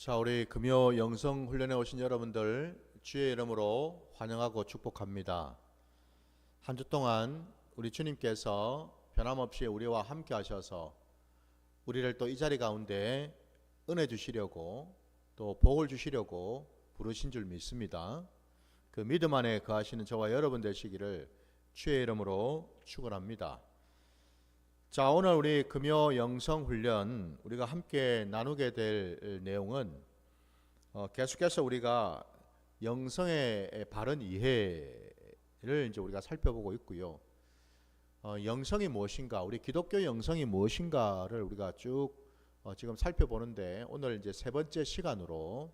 자, 우리 금요 영성 훈련에 오신 여러분들 주의 이름으로 환영하고 축복합니다. 한 주 동안 우리 주님께서 변함없이 우리와 함께 하셔서 우리를 또 이 자리 가운데 은혜 주시려고 또 복을 주시려고 부르신 줄 믿습니다. 그 믿음 안에 거하시는 저와 여러분 되시기를 주의 이름으로 축원합니다. 자, 오늘 우리 금요 영성 훈련 우리가 함께 나누게 될 내용은 계속해서 우리가 영성의 바른 이해를 이제 우리가 살펴보고 있고요. 영성이 무엇인가, 우리 기독교 영성이 무엇인가를 우리가 쭉 지금 살펴보는데, 오늘 이제 세 번째 시간으로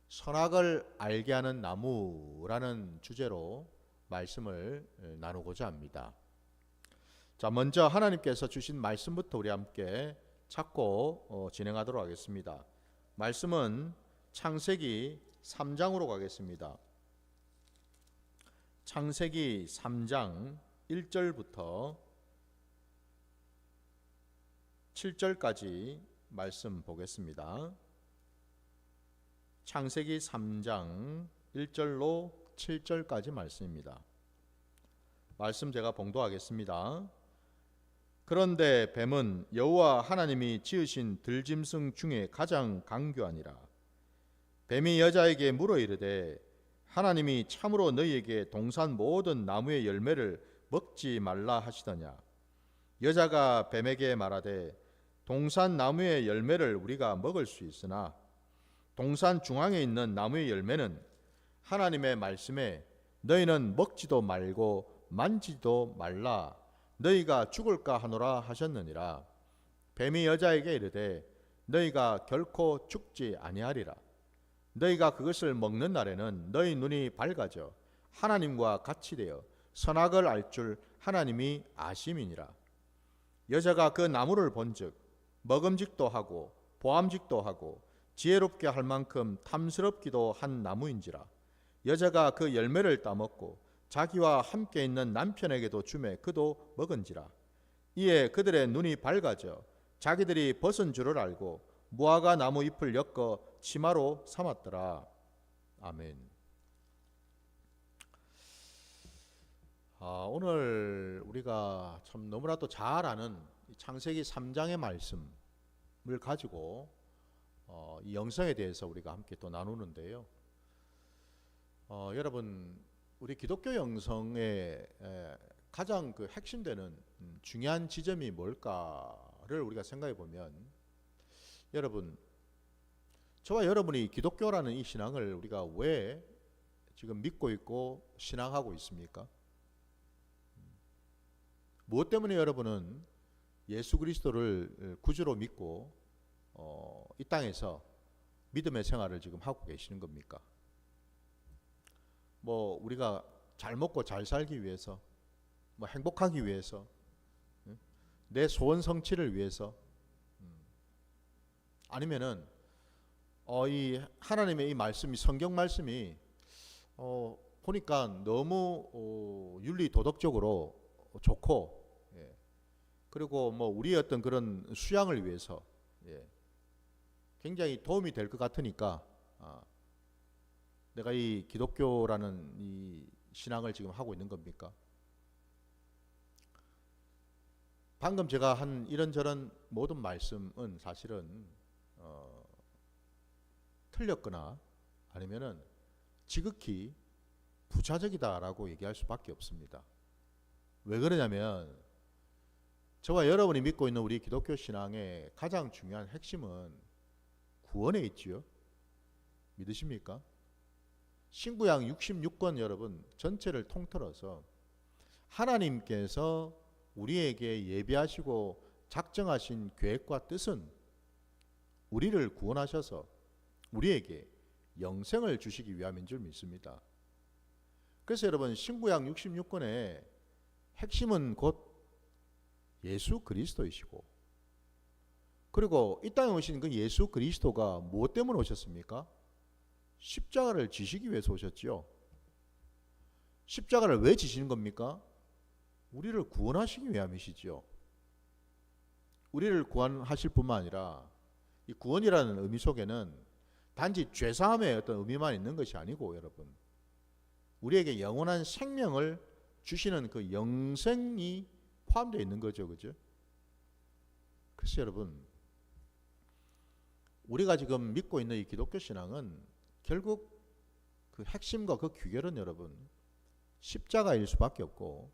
선악을 알게 하는 나무라는 주제로 말씀을 나누고자 합니다. 자, 먼저 하나님께서 주신 말씀부터 우리 함께 찾고 진행하도록 하겠습니다. 말씀은 창세기 3장으로 가겠습니다. 창세기 3장 1절부터 7절까지 말씀 보겠습니다. 창세기 3장 1절로 7절까지 말씀입니다. 말씀 제가 봉독하겠습니다. 그런데 뱀은 여호와 하나님이 지으신 들짐승 중에 가장 강교하니라. 뱀이 여자에게 물어 이르되 하나님이 참으로 너희에게 동산 모든 나무의 열매를 먹지 말라 하시더냐. 여자가 뱀에게 말하되 동산 나무의 열매를 우리가 먹을 수 있으나 동산 중앙에 있는 나무의 열매는 하나님의 말씀에 너희는 먹지도 말고 만지도 말라, 너희가 죽을까 하노라 하셨느니라. 뱀이 여자에게 이르되 너희가 결코 죽지 아니하리라. 너희가 그것을 먹는 날에는 너희 눈이 밝아져 하나님과 같이 되어 선악을 알 줄 하나님이 아심이니라. 여자가 그 나무를 본즉 먹음직도 하고 보암직도 하고 지혜롭게 할 만큼 탐스럽기도 한 나무인지라. 여자가 그 열매를 따먹고 자기와 함께 있는 남편에게도 주매 그도 먹은지라. 이에 그들의 눈이 밝아져 자기들이 벗은 줄을 알고 무화과 나무 잎을 엮어 치마로 삼았더라. 아멘. 오늘 우리가 참 너무나도 잘 아는 창세기 3장의 말씀을 가지고 이 영성에 대해서 우리가 함께 또 나누는데요. 여러분, 우리 기독교 영성의 가장 그 핵심되는 중요한 지점이 뭘까를 우리가 생각해 보면, 여러분, 저와 여러분이 기독교라는 이 신앙을 우리가 왜 지금 믿고 있고 신앙하고 있습니까? 무엇 때문에 여러분은 예수 그리스도를 구주로 믿고 이 땅에서 믿음의 생활을 지금 하고 계시는 겁니까? 뭐 우리가 잘 먹고 잘 살기 위해서, 뭐 행복하기 위해서, 내 소원 성취를 위해서, 아니면은 이 하나님의 이 말씀이, 성경 말씀이 보니까 너무 윤리 도덕적으로 좋고, 그리고 뭐 우리의 어떤 그런 수양을 위해서 굉장히 도움이 될 것 같으니까 내가 이 기독교라는 이 신앙을 지금 하고 있는 겁니까? 방금 제가 한 이런저런 모든 말씀은 사실은 틀렸거나 아니면은 지극히 부차적이다라고 얘기할 수밖에 없습니다. 왜 그러냐면 저와 여러분이 믿고 있는 우리 기독교 신앙의 가장 중요한 핵심은 구원에 있지요. 믿으십니까? 신구약 66권 여러분 전체를 통틀어서 하나님께서 우리에게 예비하시고 작정하신 계획과 뜻은 우리를 구원하셔서 우리에게 영생을 주시기 위함인 줄 믿습니다. 그래서 여러분, 신구약 66권의 핵심은 곧 예수 그리스도이시고, 그리고 이 땅에 오신 그 예수 그리스도가 무엇 때문에 오셨습니까? 십자가를 지시기 위해서 오셨지요. 십자가를 왜 지시는 겁니까? 우리를 구원하시기 위함이시지요. 우리를 구원하실 뿐만 아니라 이 구원이라는 의미 속에는 단지 죄사함의 어떤 의미만 있는 것이 아니고 여러분, 우리에게 영원한 생명을 주시는 그 영생이 포함되어 있는 거죠. 그죠? 그래서 여러분, 우리가 지금 믿고 있는 이 기독교 신앙은 결국 그 핵심과 그 귀결은 여러분, 십자가일 수밖에 없고,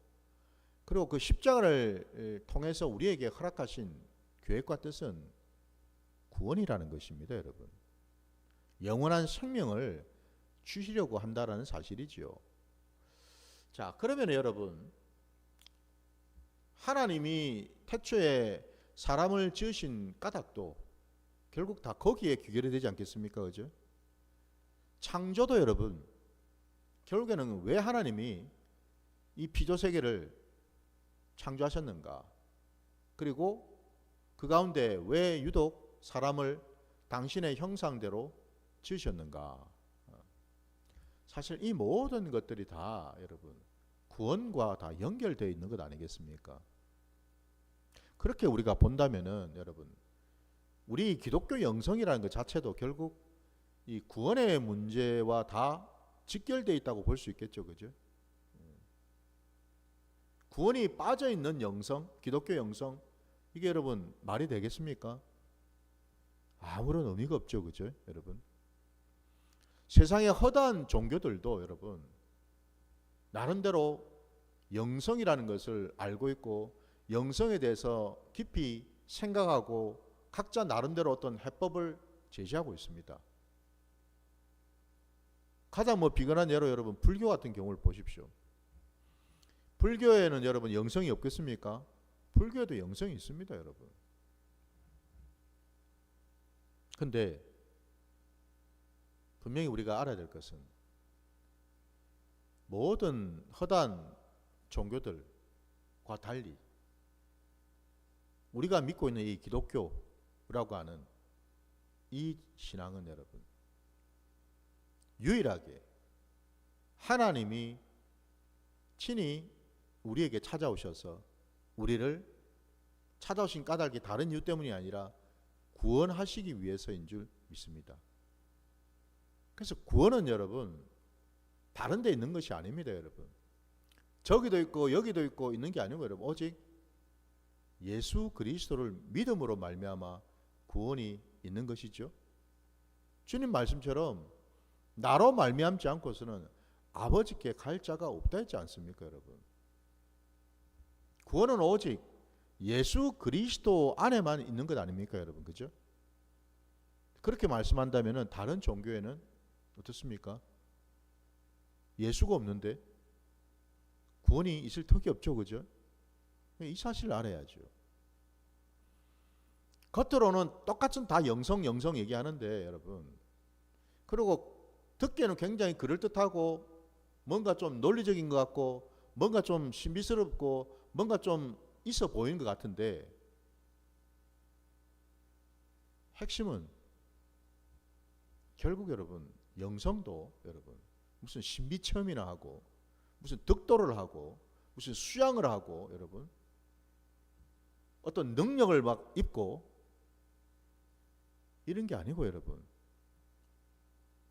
그리고 그 십자가를 통해서 우리에게 허락하신 계획과 뜻은 구원이라는 것입니다. 여러분, 영원한 생명을 주시려고 한다라는 사실이지요. 자, 그러면 여러분, 하나님이 태초에 사람을 지으신 까닭도 결국 다 거기에 귀결이 되지 않겠습니까? 그죠? 창조도 여러분, 결국에는 왜 하나님이 이 피조 세계를 창조하셨는가? 그리고 그 가운데 왜 유독 사람을 당신의 형상대로 지으셨는가? 사실 이 모든 것들이 다 여러분, 구원과 다 연결되어 있는 것 아니겠습니까? 그렇게 우리가 본다면은 여러분, 우리 기독교 영성이라는 것 자체도 결국 이 구원의 문제와 다 직결되어 있다고 볼 수 있겠죠. 그죠? 구원이 빠져 있는 영성, 기독교 영성, 이게 여러분 말이 되겠습니까? 아무런 의미가 없죠. 그죠? 여러분, 세상의 허다한 종교들도 여러분 나름대로 영성이라는 것을 알고 있고, 영성에 대해서 깊이 생각하고 각자 나름대로 어떤 해법을 제시하고 있습니다. 가장 비근한 예로 여러분, 불교 같은 경우를 보십시오. 불교에는 여러분 영성이 없겠습니까? 불교에도 영성이 있습니다. 여러분. 근데 분명히 우리가 알아야 될 것은, 모든 허다한 종교들과 달리 우리가 믿고 있는 이 기독교라고 하는 이 신앙은 여러분, 유일하게 하나님이 친히 우리에게 찾아오셔서 우리를 찾아오신 까닭이 다른 이유 때문이 아니라 구원하시기 위해서인 줄 믿습니다. 그래서 구원은 여러분 다른 데 있는 것이 아닙니다. 여러분, 저기도 있고 여기도 있고 있는 게 아니고 여러분, 오직 예수 그리스도를 믿음으로 말미암아 구원이 있는 것이죠. 주님 말씀처럼 나로 말미암지 않고서는 아버지께 갈 자가 없다 했지 않습니까? 여러분, 구원은 오직 예수 그리스도 안에만 있는 것 아닙니까? 여러분, 그죠? 그렇게 말씀한다면 다른 종교에는 어떻습니까? 예수가 없는데 구원이 있을 턱이 없죠. 그죠? 이 사실을 알아야죠. 겉으로는 똑같은 다 영성 얘기하는데 여러분, 그리고 듣기에는 굉장히 그럴듯하고 뭔가 좀 논리적인 것 같고 뭔가 좀 신비스럽고 뭔가 좀 있어 보이는 것 같은데, 핵심은 결국 여러분, 영성도 여러분 무슨 신비 체험이나 하고 무슨 득도를 하고 무슨 수양을 하고 여러분 어떤 능력을 막 입고 이런 게 아니고 여러분,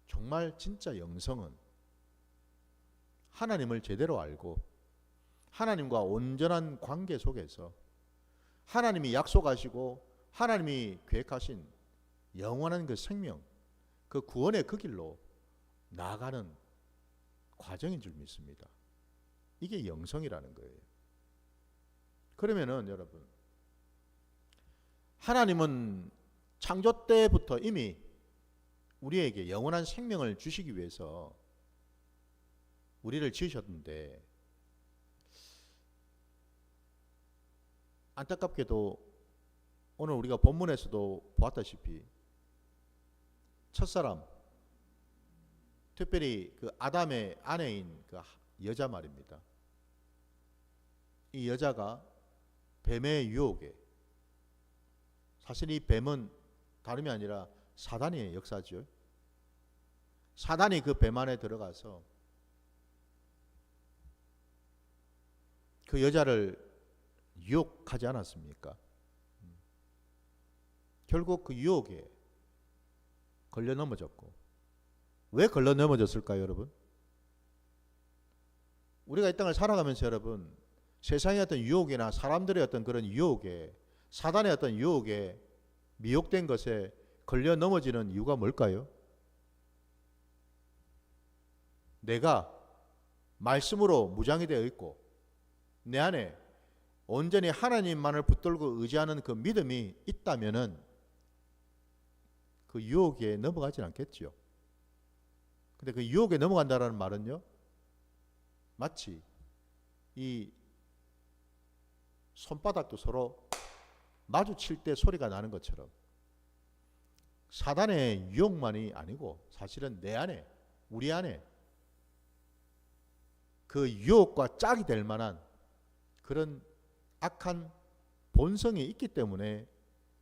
정말 진짜 영성은 하나님을 제대로 알고 하나님과 온전한 관계 속에서 하나님이 약속하시고 하나님이 계획하신 영원한 그 생명, 그 구원의 그 길로 나아가는 과정인 줄 믿습니다. 이게 영성이라는 거예요. 그러면은 여러분, 하나님은 창조 때부터 이미 우리에게 영원한 생명을 주시기 위해서 우리를 지으셨는데, 안타깝게도 오늘 우리가 본문에서도 보았다시피 첫사람, 특별히 그 아담의 아내인 그 여자 말입니다. 이 여자가 뱀의 유혹에, 사실 이 뱀은 다름이 아니라 사단의 역사죠. 사단이 그 뱀 안에 들어가서 그 여자를 유혹하지 않았습니까? 결국 그 유혹에 걸려 넘어졌고. 왜 걸려 넘어졌을까요, 여러분? 우리가 이 땅을 살아가면서 여러분, 세상의 어떤 유혹이나 사람들의 어떤 그런 유혹에, 사단의 어떤 유혹에 미혹된 것에 걸려 넘어지는 이유가 뭘까요? 내가 말씀으로 무장이 되어 있고 내 안에 온전히 하나님만을 붙들고 의지하는 그 믿음이 있다면은 그 유혹에 넘어가진 않겠지요. 근데 그 유혹에 넘어간다라는 말은요, 마치 이 손바닥도 서로 마주칠 때 소리가 나는 것처럼 사단의 유혹만이 아니고 사실은 내 안에, 우리 안에 그 유혹과 짝이 될 만한 그런 악한 본성이 있기 때문에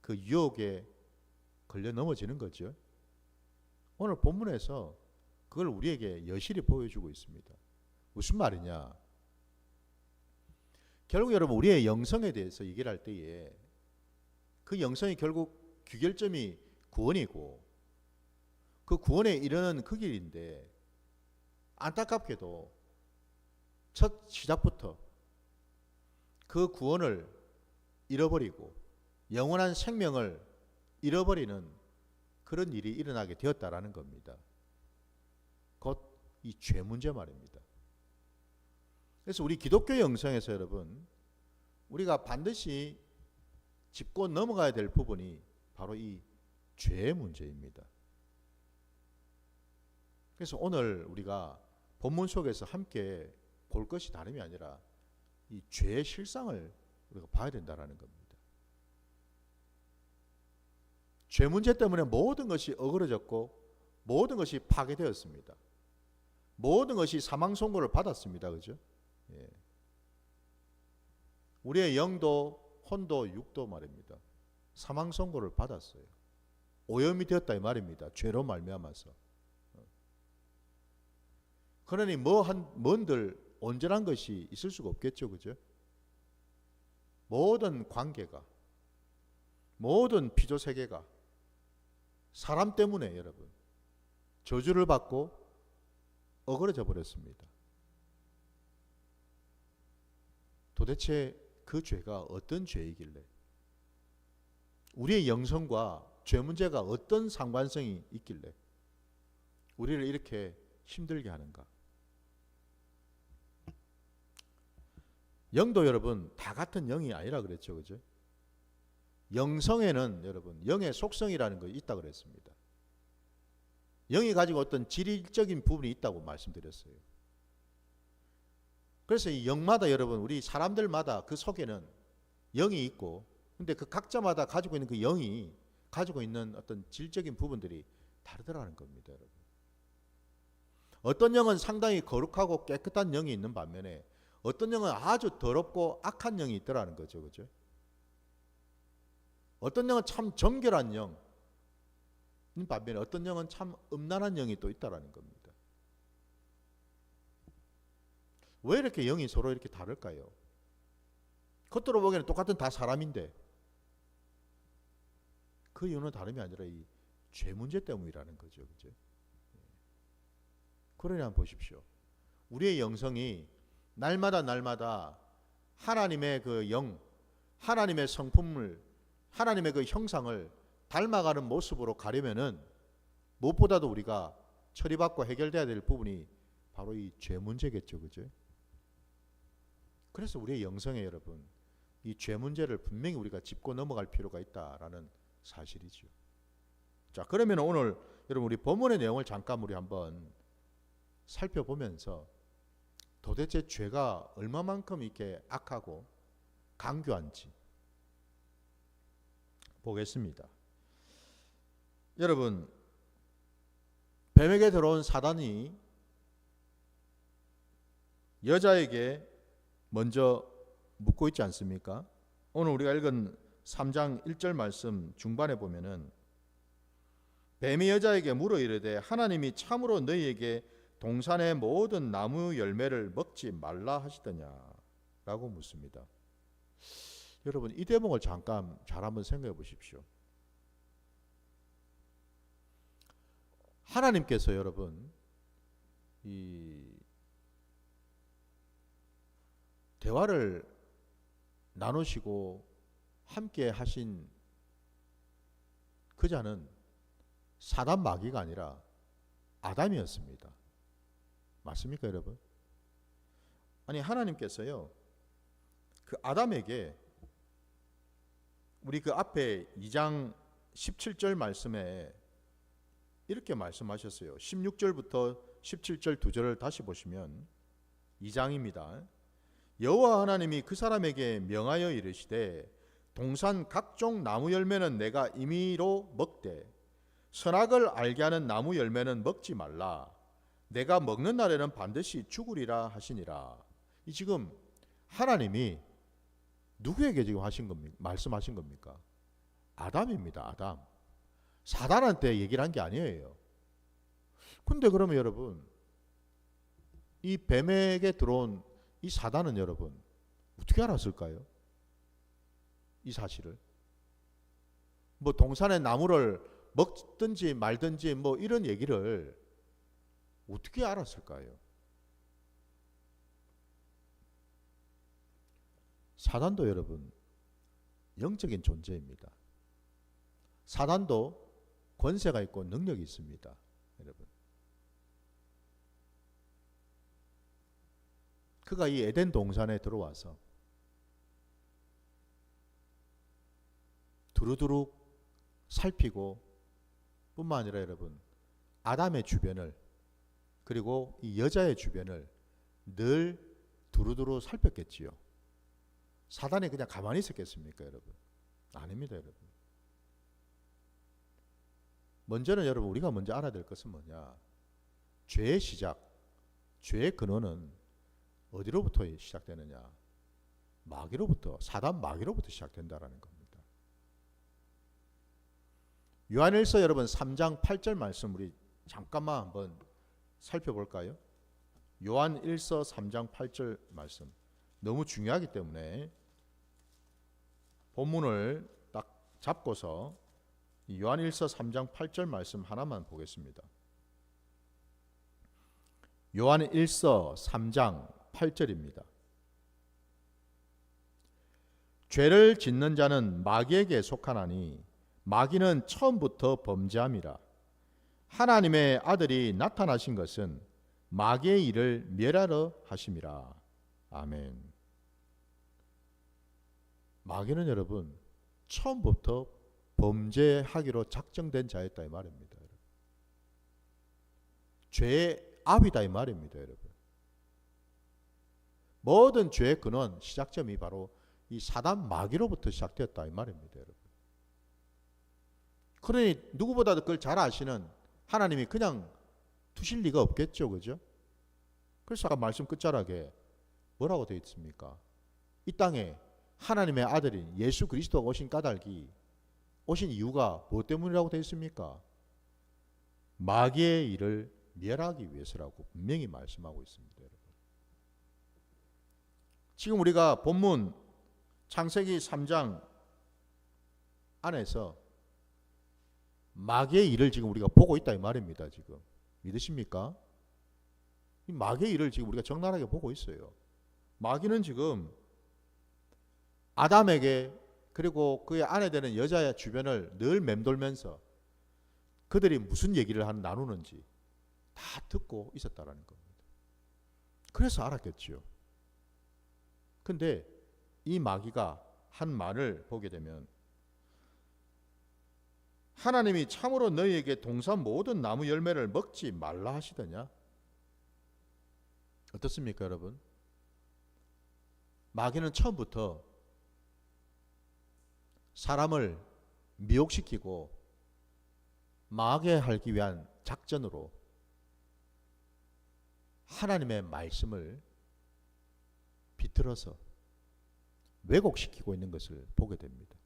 그 유혹에 걸려 넘어지는 거죠. 오늘 본문에서 그걸 우리에게 여실히 보여주고 있습니다. 무슨 말이냐? 결국 여러분, 우리의 영성에 대해서 얘기를 할 때에 그 영성이 결국 귀결점이 구원이고 그 구원에 이르는 그 길인데, 안타깝게도 첫 시작부터 그 구원을 잃어버리고 영원한 생명을 잃어버리는 그런 일이 일어나게 되었다라는 겁니다. 곧 이 죄 문제 말입니다. 그래서 우리 기독교 영성에서 여러분, 우리가 반드시 짚고 넘어가야 될 부분이 바로 이 죄의 문제입니다. 그래서 오늘 우리가 본문 속에서 함께 볼 것이 다름이 아니라 이 죄의 실상을 우리가 봐야 된다는 겁니다. 죄 문제 때문에 모든 것이 어그러졌고 모든 것이 파괴되었습니다. 모든 것이 사망 선고를 받았습니다. 그죠? 예. 우리의 영도, 혼도, 육도 말입니다. 사망 선고를 받았어요. 오염이 되었다 이 말입니다. 죄로 말미암아서. 그러니 뭔들 온전한 것이 있을 수가 없겠죠. 그죠? 모든 관계가, 모든 피조 세계가 사람 때문에 여러분 저주를 받고 어그러져 버렸습니다. 도대체 그 죄가 어떤 죄이길래, 우리의 영성과 죄 문제가 어떤 상관성이 있길래 우리를 이렇게 힘들게 하는가? 영도 여러분 다 같은 영이 아니라 그랬죠. 그죠? 영성에는 여러분 영의 속성이라는 것이 있다고 그랬습니다. 영이 가지고 어떤 질적인 부분이 있다고 말씀드렸어요. 그래서 이 영마다 여러분, 우리 사람들마다 그 속에는 영이 있고, 근데 그 각자마다 가지고 있는 그 영이 가지고 있는 어떤 질적인 부분들이 다르더라는 겁니다. 여러분. 어떤 영은 상당히 거룩하고 깨끗한 영이 있는 반면에 어떤 영은 아주 더럽고 악한 영이 있더라는 거죠. 그죠? 어떤 영은 참 정결한 영, 반면에 어떤 영은 참 음란한 영이 또 있다라는 겁니다. 왜 이렇게 영이 서로 이렇게 다를까요? 겉으로 보기에는 똑같은 다 사람인데 그 이유는 다름이 아니라 이 죄 문제 때문이라는 거죠. 그죠? 그러니 한번 보십시오. 우리의 영성이 날마다 하나님의 그 영, 하나님의 성품을, 하나님의 그 형상을 닮아가는 모습으로 가려면은 무엇보다도 우리가 처리받고 해결돼야 될 부분이 바로 이 죄 문제겠죠. 그죠? 그래서 우리의 영성에 여러분, 이 죄 문제를 분명히 우리가 짚고 넘어갈 필요가 있다라는 사실이죠. 자, 그러면 오늘 여러분 우리 본문의 내용을 잠깐 우리 한번 살펴보면서 도대체 죄가 얼마만큼 이렇게 악하고 강교한지 보겠습니다. 여러분, 뱀에게 들어온 사단이 여자에게 먼저 묻고 있지 않습니까? 오늘 우리가 읽은 3장 1절 말씀 중반에 보면은 뱀이 여자에게 물어 이르되 하나님이 참으로 너희에게 동산의 모든 나무 열매를 먹지 말라 하시더냐라고 묻습니다. 여러분, 이 대목을 잠깐 잘 한번 생각해 보십시오. 하나님께서 여러분 이 대화를 나누시고 함께 하신 그 자는 사단 마귀가 아니라 아담이었습니다. 맞습니까, 여러분? 아니, 하나님께서요, 그 아담에게 우리 그 앞에 2장 17절 말씀에 이렇게 말씀하셨어요. 16절부터 17절 두 절을 다시 보시면 2장입니다. 여호와 하나님이 그 사람에게 명하여 이르시되 동산 각종 나무 열매는 내가 임의로 먹되 선악을 알게 하는 나무 열매는 먹지 말라. 내가 먹는 날에는 반드시 죽으리라 하시니라. 이 지금 하나님이 누구에게 지금 하신 겁니까? 말씀하신 겁니까? 아담입니다. 아담. 사단한테 얘기를 한 게 아니에요. 근데 그러면 여러분, 이 뱀에게 들어온 이 사단은 여러분 어떻게 알았을까요? 이 사실을. 뭐 동산의 나무를 먹든지 말든지 뭐 이런 얘기를 어떻게 알았을까요? 사단도 여러분 영적인 존재입니다. 사단도 권세가 있고 능력이 있습니다. 여러분. 그가 이 에덴 동산에 들어와서 두루두루 살피고 뿐만 아니라 여러분 아담의 주변을 그리고 이 여자의 주변을 늘 두루두루 살폈겠지요. 사단이 그냥 가만히 있었겠습니까, 여러분? 아닙니다, 여러분. 먼저는 여러분 우리가 먼저 알아야 될 것은 뭐냐? 죄의 시작, 죄의 근원은 어디로부터 시작되느냐? 마귀로부터, 사단 마귀로부터 시작된다라는 겁니다. 요한일서 여러분 3장 8절 말씀 우리 잠깐만 한번 살펴볼까요? 요한일서 3장 8절 말씀 너무 중요하기 때문에 본문을 딱 잡고서 요한일서 3장 8절 말씀 하나만 보겠습니다. 요한일서 3장 8절입니다. 죄를 짓는 자는 마귀에게 속하나니 마귀는 처음부터 범죄함이라. 하나님의 아들이 나타나신 것은 마귀의 일을 멸하러 하심이라. 아멘. 마귀는 여러분 처음부터 범죄하기로 작정된 자였다 이 말입니다. 죄의 압이다 이 말입니다, 여러분. 모든 죄의 근원, 시작점이 바로 이 사단 마귀로부터 시작되었다 이 말입니다, 여러분. 그러니 누구보다도 그걸 잘 아시는 하나님이 그냥 두실 리가 없겠죠, 그죠? 그래서 아까 말씀 끝자락에 뭐라고 되어 있습니까? 이 땅에 하나님의 아들인 예수 그리스도가 오신 까닭이 오신 이유가 무엇 때문이라고 되어 있습니까? 마귀의 일을 멸하기 위해서라고 분명히 말씀하고 있습니다, 여러분. 지금 우리가 본문 창세기 3장 안에서 마귀의 일을 지금 우리가 보고 있다 이 말입니다. 지금 믿으십니까? 이 마귀의 일을 지금 우리가 적나라하게 보고 있어요. 마귀는 지금 아담에게 그리고 그의 아내 되는 여자의 주변을 늘 맴돌면서 그들이 무슨 얘기를 나누는지 다 듣고 있었다라는 겁니다. 그래서 알았겠죠. 근데 이 마귀가 한 말을 보게 되면 하나님이 참으로 너희에게 동산 모든 나무 열매를 먹지 말라 하시더냐? 어떻습니까, 여러분? 마귀는 처음부터 사람을 미혹시키고 망하게 하기 위한 작전으로 하나님의 말씀을 비틀어서 왜곡시키고 있는 것을 보게 됩니다.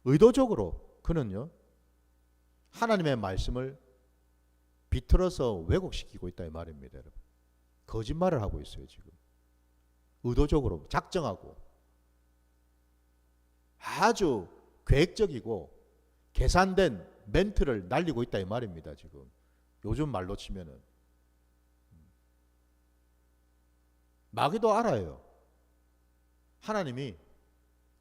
의도적으로 그는요 하나님의 말씀을 비틀어서 왜곡시키고 있다 이 말입니다, 여러분. 거짓말을 하고 있어요 지금. 의도적으로 작정하고 아주 계획적이고 계산된 멘트를 날리고 있다 이 말입니다. 지금 요즘 말로 치면은 마귀도 알아요. 하나님이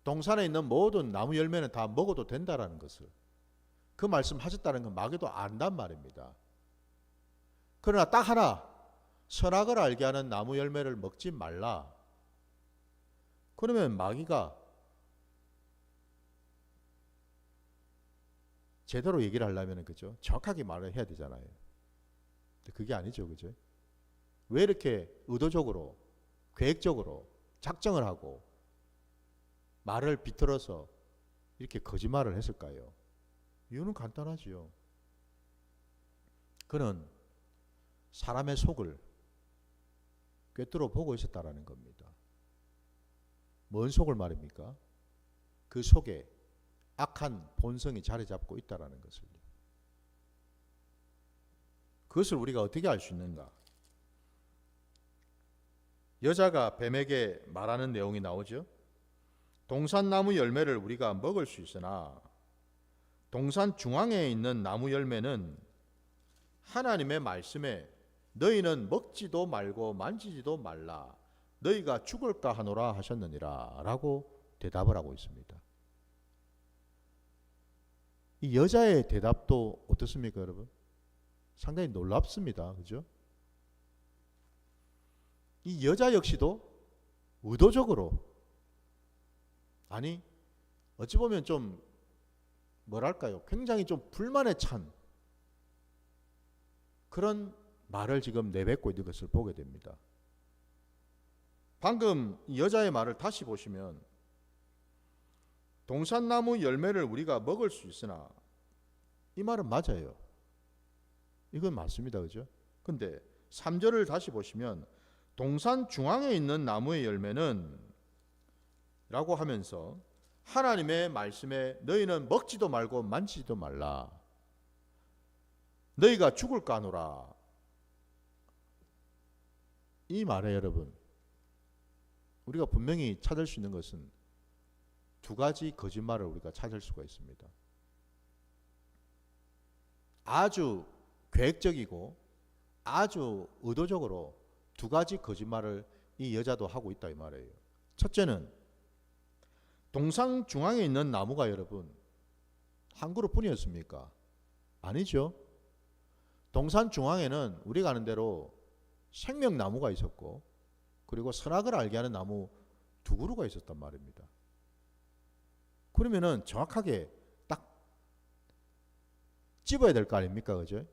동산에 있는 모든 나무 열매는 다 먹어도 된다라는 것을, 그 말씀 하셨다는 건 마귀도 안단 말입니다. 그러나 딱 하나, 선악을 알게 하는 나무 열매를 먹지 말라. 그러면 마귀가 제대로 얘기를 하려면 그죠? 정확하게 말을 해야 되잖아요. 근데 그게 아니죠, 그죠? 왜 이렇게 의도적으로, 계획적으로 작정을 하고 말을 비틀어서 이렇게 거짓말을 했을까요? 이유는 간단하지요. 그는 사람의 속을 꿰뚫어 보고 있었다라는 겁니다. 뭔 속을 말입니까? 그 속에 악한 본성이 자리 잡고 있다라는 것을. 그것을 우리가 어떻게 알 수 있는가? 여자가 뱀에게 말하는 내용이 나오죠. 동산나무 열매를 우리가 먹을 수 있으나 동산 중앙에 있는 나무 열매는 하나님의 말씀에 너희는 먹지도 말고 만지지도 말라, 너희가 죽을까 하노라 하셨느니라 라고 대답을 하고 있습니다. 이 여자의 대답도 어떻습니까, 여러분? 상당히 놀랍습니다. 그죠? 이 여자 역시도 의도적으로, 아니 어찌 보면 좀 뭐랄까요, 굉장히 좀 불만에 찬 그런 말을 지금 내뱉고 있는 것을 보게 됩니다. 방금 이 여자의 말을 다시 보시면 동산나무 열매를 우리가 먹을 수 있으나, 이 말은 맞아요. 이건 맞습니다. 그죠? 근데 3절을 다시 보시면 동산 중앙에 있는 나무의 열매는 라고 하면서 하나님의 말씀에 너희는 먹지도 말고 만지지도 말라, 너희가 죽을까 하노라. 이 말에 여러분, 우리가 분명히 찾을 수 있는 것은 두 가지 거짓말을 우리가 찾을 수가 있습니다. 아주 계획적이고 아주 의도적으로 두 가지 거짓말을 이 여자도 하고 있다 이 말이에요. 첫째는 동산 중앙에 있는 나무가 여러분 한 그룹뿐이었습니까? 아니죠. 동산 중앙에는 우리가 아는 대로 생명나무가 있었고, 그리고 선악을 알게 하는 나무 두 그루가 있었단 말입니다. 그러면은 정확하게 딱 집어야 될 거 아닙니까? 그죠?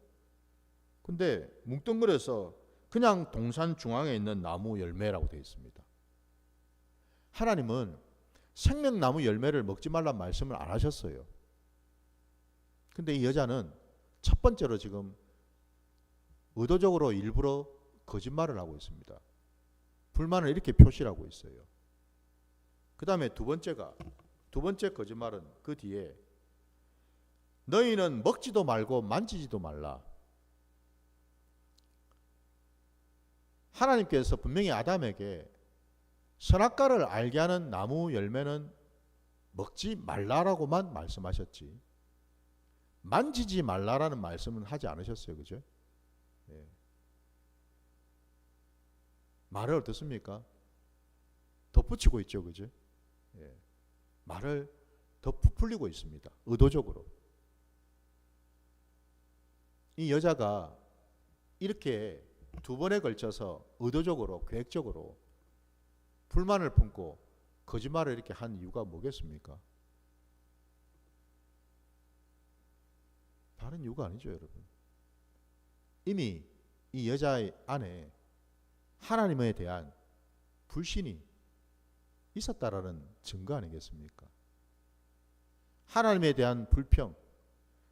근데 뭉뚱그려서 그냥 동산 중앙에 있는 나무 열매라고 되어 있습니다. 하나님은 생명나무 열매를 먹지 말란 말씀을 안 하셨어요. 근데 이 여자는 첫 번째로 지금 의도적으로 일부러 거짓말을 하고 있습니다. 불만을 이렇게 표시하고 있어요. 그 다음에 두 번째 거짓말은 그 뒤에 너희는 먹지도 말고 만지지도 말라. 하나님께서 분명히 아담에게 선악과를 알게 하는 나무 열매는 먹지 말라라고만 말씀하셨지, 만지지 말라라는 말씀은 하지 않으셨어요. 그죠? 예. 말을 어떻습니까? 덧붙이고 있죠. 그죠? 예. 말을 더 부풀리고 있습니다. 의도적으로. 이 여자가 이렇게 두 번에 걸쳐서 의도적으로, 계획적으로 불만을 품고 거짓말을 이렇게 한 이유가 뭐겠습니까? 다른 이유가 아니죠, 여러분. 이미 이 여자의 안에 하나님에 대한 불신이 있었다라는 증거 아니겠습니까? 하나님에 대한 불평,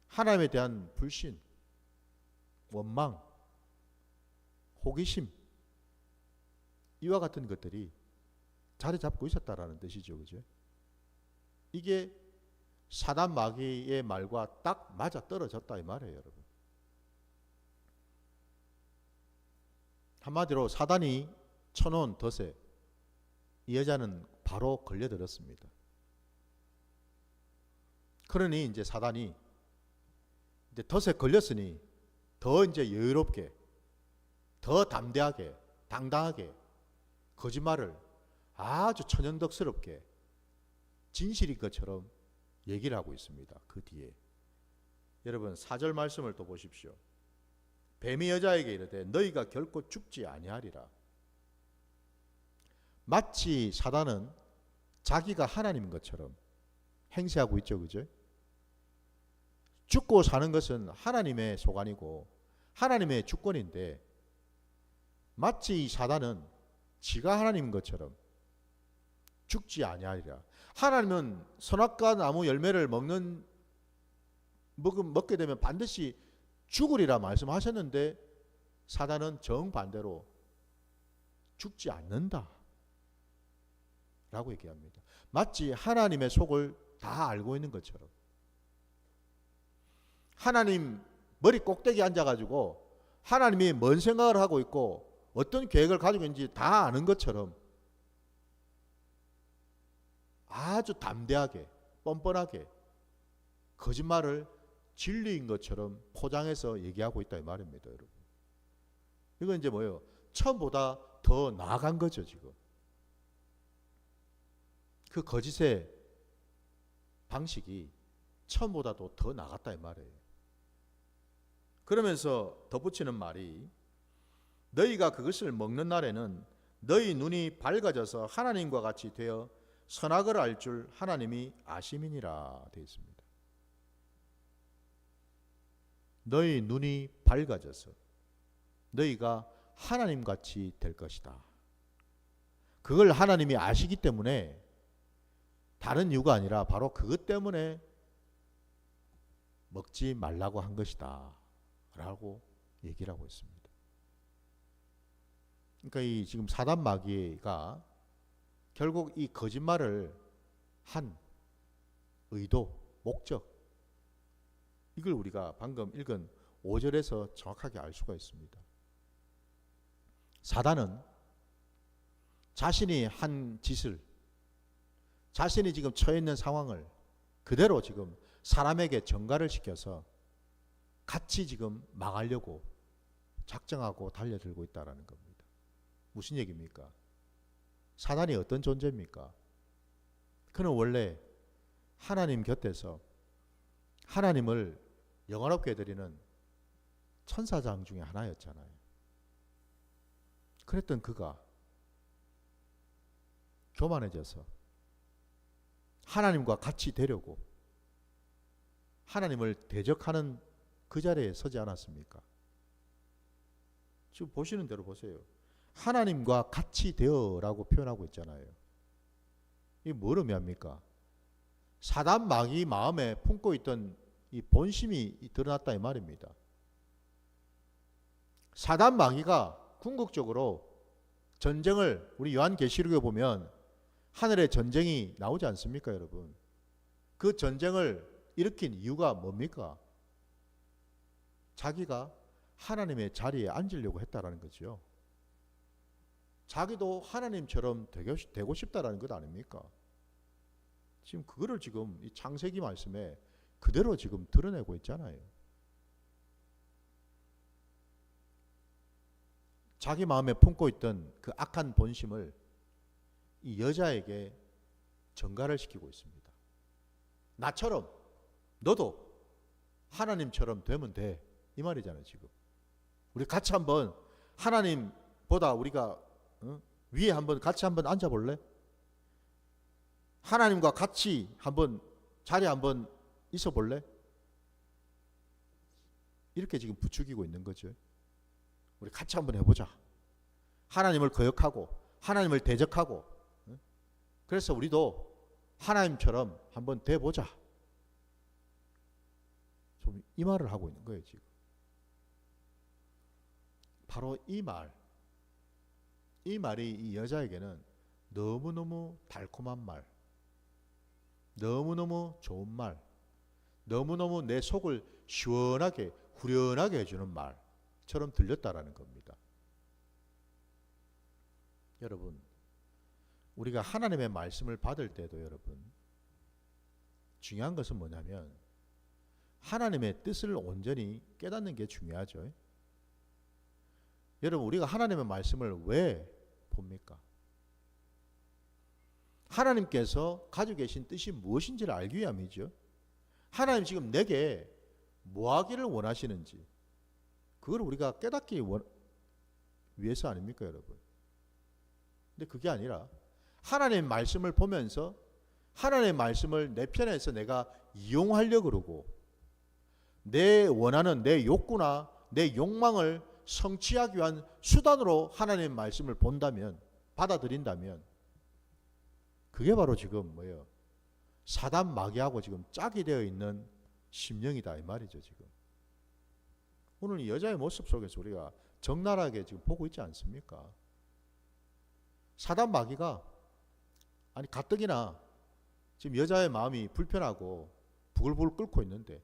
하나님에 대한 불신, 원망, 호기심, 이와 같은 것들이 자리 잡고 있었다라는 뜻이죠. 그죠? 이게 사단 마귀의 말과 딱 맞아 떨어졌다 이 말이에요, 여러분. 한마디로 사단이 쳐놓은 덫에 이 여자는 바로 걸려들었습니다. 그러니 이제 사단이 이제 덫에 걸렸으니 더 이제 여유롭게, 더 담대하게, 당당하게 거짓말을 아주 천연덕스럽게 진실인 것처럼 얘기를 하고 있습니다. 그 뒤에 여러분 4절 말씀을 또 보십시오. 뱀이 여자에게 이르되 너희가 결코 죽지 아니하리라. 마치 사단은 자기가 하나님인 것처럼 행세하고 있죠. 그죠? 죽고 사는 것은 하나님의 소관이고 하나님의 주권인데 마치 사단은 지가 하나님인 것처럼 죽지 아니하리라. 하나님은 선악과 나무 열매를 먹게 되면 반드시 죽으리라 말씀하셨는데 사단은 정반대로 죽지 않는다 라고 얘기합니다. 마치 하나님의 속을 다 알고 있는 것처럼, 하나님 머리 꼭대기에 앉아가지고 하나님이 뭔 생각을 하고 있고 어떤 계획을 가지고 있는지 다 아는 것처럼 아주 담대하게 뻔뻔하게 거짓말을 진리인 것처럼 포장해서 얘기하고 있다 이 말입니다. 여러분, 이건 이제 뭐예요? 처음보다 더 나아간 거죠. 지금 그 거짓의 방식이 처음보다도 더 나갔다 이 말이에요. 그러면서 덧붙이는 말이 너희가 그것을 먹는 날에는 너희 눈이 밝아져서 하나님과 같이 되어 선악을 알 줄 하나님이 아심이니라 되어 있습니다. 너희 눈이 밝아져서 너희가 하나님같이 될 것이다. 그걸 하나님이 아시기 때문에, 다른 이유가 아니라 바로 그것 때문에 먹지 말라고 한 것이다 라고 얘기를 하고 있습니다. 그러니까 이 지금 사단 마귀가 결국 이 거짓말을 한 의도, 목적, 이걸 우리가 방금 읽은 5절에서 정확하게 알 수가 있습니다. 사단은 자신이 한 짓을, 자신이 지금 처해 있는 상황을 그대로 지금 사람에게 전가를 시켜서 같이 지금 망하려고 작정하고 달려들고 있다는 겁니다. 무슨 얘기입니까? 사단이 어떤 존재입니까? 그는 원래 하나님 곁에서 하나님을 영원롭게 해드리는 천사장 중에 하나였잖아요. 그랬던 그가 교만해져서 하나님과 같이 되려고 하나님을 대적하는 그 자리에 서지 않았습니까? 지금 보시는 대로 보세요. 하나님과 같이 되어라고 표현하고 있잖아요. 이게 뭘 의미합니까? 사단 마귀 마음에 품고 있던 이 본심이 드러났다 이 말입니다. 사단 마귀가 궁극적으로 전쟁을, 우리 요한계시록에 보면 하늘에 전쟁이 나오지 않습니까, 여러분? 그 전쟁을 일으킨 이유가 뭡니까? 자기가 하나님의 자리에 앉으려고 했다라는 거죠. 자기도 하나님처럼 되고 싶다라는 것 아닙니까? 지금 그거를 지금 이 창세기 말씀에 그대로 지금 드러내고 있잖아요. 자기 마음에 품고 있던 그 악한 본심을 이 여자에게 전가를 시키고 있습니다. 나처럼 너도 하나님처럼 되면 돼, 이 말이잖아요. 지금 우리 같이 한번 하나님보다 우리가 위에 한번 같이 한번 앉아볼래? 하나님과 같이 한번 자리에 한번 있어볼래? 이렇게 지금 부추기고 있는 거죠. 우리 같이 한번 해보자. 하나님을 거역하고 하나님을 대적하고, 그래서 우리도 하나님처럼 한번 돼보자. 좀 이 말을 하고 있는 거예요. 지금 바로 이 말이 이 여자에게는 너무너무 달콤한 말, 너무너무 좋은 말, 너무너무 내 속을 시원하게 후련하게 해주는 말처럼 들렸다라는 겁니다. 여러분, 우리가 하나님의 말씀을 받을 때도 여러분, 중요한 것은 뭐냐면 하나님의 뜻을 온전히 깨닫는 게 중요하죠. 여러분, 우리가 하나님의 말씀을 왜 봅니까? 하나님께서 가지고 계신 뜻이 무엇인지를 알기 위함이죠. 하나님 지금 내게 뭐 하기를 원하시는지 그걸 우리가 깨닫기 위해서 아닙니까, 여러분? 근데 그게 아니라 하나님의 말씀을 보면서 하나님의 말씀을 내 편에서 내가 이용하려고 그러고 내 원하는 내 욕구나 내 욕망을 성취하기 위한 수단으로 하나님의 말씀을 본다면, 받아들인다면 그게 바로 지금 뭐예요? 사단 마귀하고 지금 짝이 되어 있는 심령이다 이 말이죠. 지금 오늘 이 여자의 모습 속에서 우리가 적나라하게 지금 보고 있지 않습니까? 사단 마귀가 가뜩이나 지금 여자의 마음이 불편하고 부글부글 끓고 있는데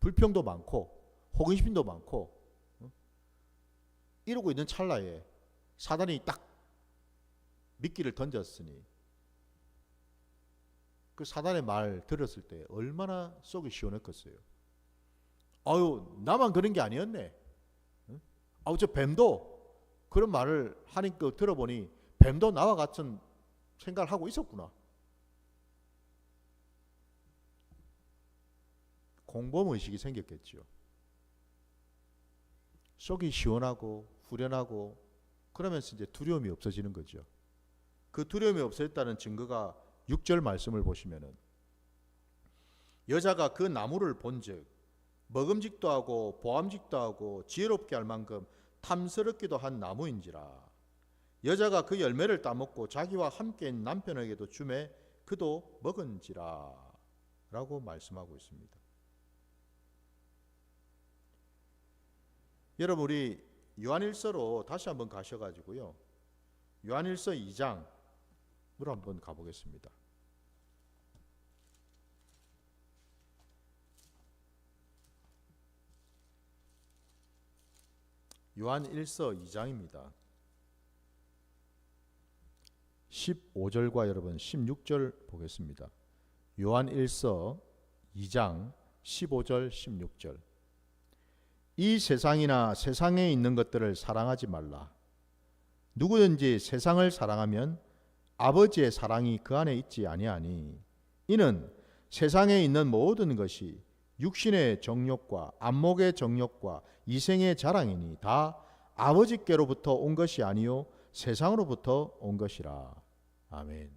불평도 많고 호기심도 많고 이러고 있는 찰나에 사단이 딱 미끼를 던졌으니 그 사단의 말 들었을 때 얼마나 속이 시원했겠어요. 아유, 나만 그런 게 아니었네. 아우, 저 뱀도 그런 말을 하니까 들어보니 뱀도 나와 같은 생각을 하고 있었구나. 공범의식이 생겼겠죠. 속이 시원하고 후련하고 그러면서 이제 두려움이 없어지는 거죠. 그 두려움이 없어졌다는 증거가 6절 말씀을 보시면은 여자가 그 나무를 본즉 먹음직도 하고 보암직도 하고 지혜롭게 할 만큼 탐스럽기도 한 나무인지라. 여자가 그 열매를 따먹고 자기와 함께 있는 남편에게도 주매 그도 먹은지라 라고 말씀하고 있습니다. 여러분, 우리 요한일서로 다시 한번 가셔가지고요, 요한일서 2장으로 한번 가보겠습니다. 요한일서 2장입니다. 15절과 여러분 16절 보겠습니다. 요한일서 2장 15절 16절. 이 세상이나 세상에 있는 것들을 사랑하지 말라. 누구든지 세상을 사랑하면 아버지의 사랑이 그 안에 있지 아니하니 이는 세상에 있는 모든 것이 육신의 정욕과 안목의 정욕과 이생의 자랑이니 다 아버지께로부터 온 것이 아니요 세상으로부터 온 것이라. 아멘.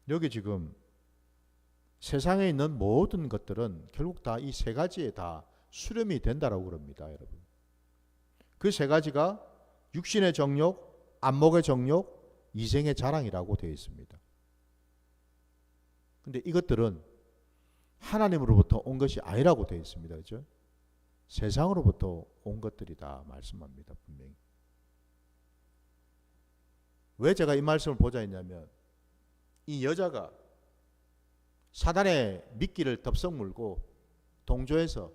여기 지금 세상에 있는 모든 것들은 결국 다 이 세 가지에 다 수렴이 된다라고 그럽니다, 여러분. 그 세 가지가 육신의 정욕, 안목의 정욕, 이생의 자랑이라고 되어 있습니다. 근데 이것들은 하나님으로부터 온 것이 아니라고 되어 있습니다. 그렇죠? 세상으로부터 온 것들이다 말씀합니다, 분명히. 왜 제가 이 말씀을 보자 했냐면 이 여자가 사단의 미끼를 덥석 물고 동조해서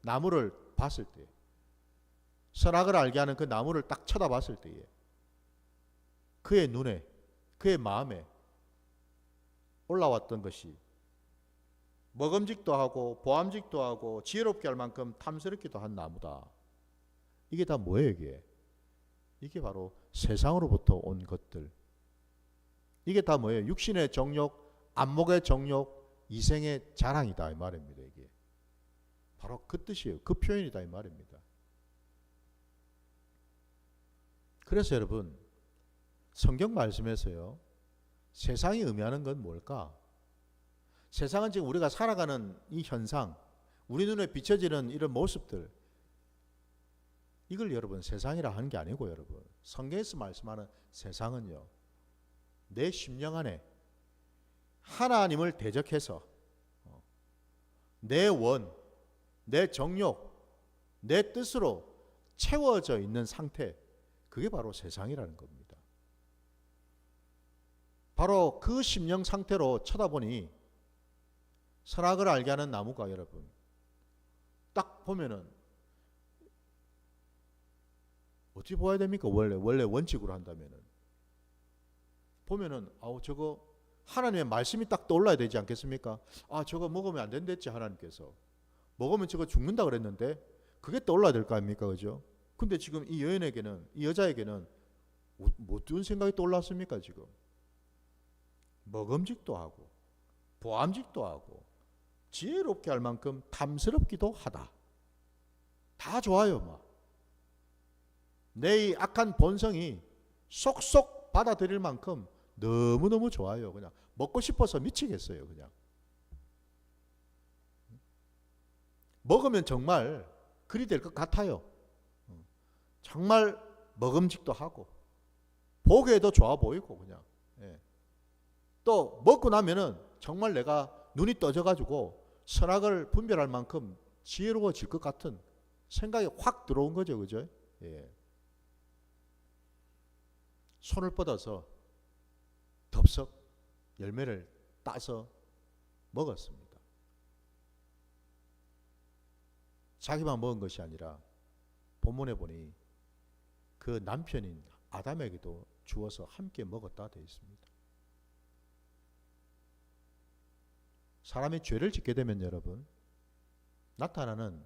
나무를 봤을 때, 선악을 알게 하는 그 나무를 딱 쳐다봤을 때에 그의 눈에, 그의 마음에 올라왔던 것이 먹음직도 하고 보암직도 하고 지혜롭게 할 만큼 탐스럽기도 한 나무다. 이게 다 뭐예요, 이게? 이게 바로 세상으로부터 온 것들. 이게 다 뭐예요? 육신의 정욕, 안목의 정욕, 이생의 자랑이다 이 말입니다. 이게 바로 그 뜻이에요. 그 표현이다 이 말입니다. 그래서 여러분, 성경 말씀에서요, 세상이 의미하는 건 뭘까? 세상은 지금 우리가 살아가는 이 현상, 우리 눈에 비춰지는 이런 모습들, 이걸 여러분 세상이라 하는 게 아니고, 여러분 성경에서 말씀하는 세상은요, 내 심령 안에 하나님을 대적해서 내 원, 내 정욕, 내 뜻으로 채워져 있는 상태, 그게 바로 세상이라는 겁니다. 바로 그 심령 상태로 쳐다보니 선악을 알게 하는 나무가 여러분 딱 보면은 어떻게 보아야 됩니까? 원래 원칙으로 한다면은 보면은 아우 저거 하나님의 말씀이 딱 떠올라야 되지 않겠습니까? 아, 저거 먹으면 안 된댔지 하나님께서. 먹으면 저거 죽는다 그랬는데 그게 떠올라야 될 거 아닙니까? 그죠? 근데 지금 이 여인에게는, 이 여자에게는 어떤 생각이 떠올랐습니까? 지금 먹음직도 하고 보암직도 하고 지혜롭게 할 만큼 탐스럽기도 하다. 다 좋아요. 막 내 이 악한 본성이 쏙쏙 받아들일 만큼 너무너무 좋아요. 그냥 먹고 싶어서 미치겠어요. 그냥 먹으면 정말 그리 될 것 같아요. 정말 먹음직도 하고 보기에도 좋아 보이고 그냥. 예. 또 먹고 나면은 정말 내가 눈이 떠져가지고 선악을 분별할 만큼 지혜로워질 것 같은 생각이 확 들어온 거죠. 그죠? 예. 손을 뻗어서 덥석 열매를 따서 먹었습니다. 자기만 먹은 것이 아니라 본문에 보니 그 남편인 아담에게도 주어서 함께 먹었다 되어 있습니다. 사람이 죄를 짓게 되면 여러분 나타나는